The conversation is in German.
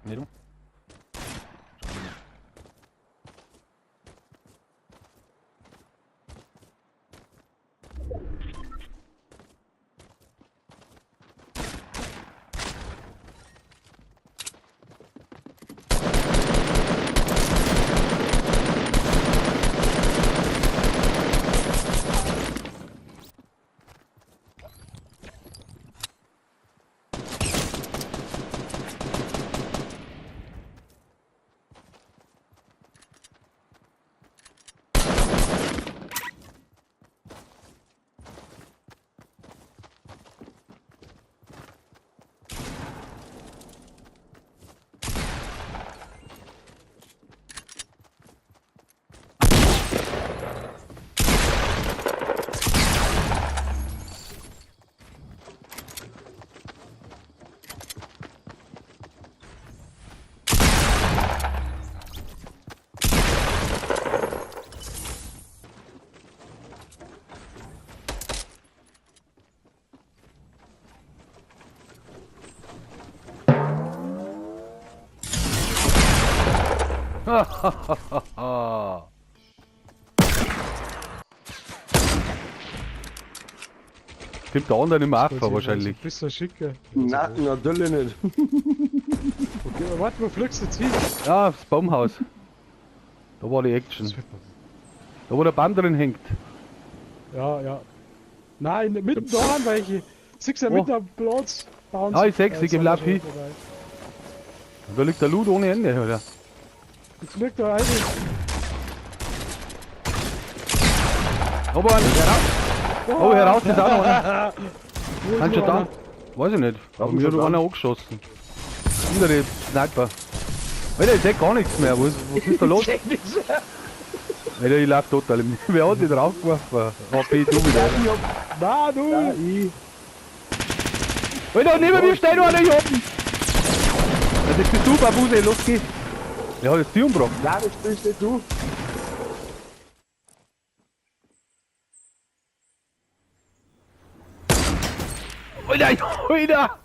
Nee, du? Stimmt, der andere im Affer wahrscheinlich. Bist du schicker? Na, natürlich nicht. Okay, warte, wo fliegst du jetzt hin? Ja, das Baumhaus. Da war die Action. Da wo der Band drin hängt. Ja, ja. Nein, mitten da an welche. Siehst du ja mitten am Platz? Ah, ich seh's, ich geh lauf hin. Da liegt der Loot ohne Ende, oder? Jetzt liegt da eine. Aber heraus! Oh, heraus ist auch noch einer. Kannst du da? Weiß ich nicht. Aber mir hat einer angeschossen. Andere Sniper. Alter, ich seh gar nichts mehr. Was ist da los? Alter, ich lauf total im. Wer hat dich draufgeworfen? HP, du wieder. Na, du! Ja, ich. Alter, neben mir steht noch einer hier oben! Das ist bist du, Babuse, los geht's! Wer hat jetzt die umgebracht? Nein, das bist nicht du. Alter, Alter!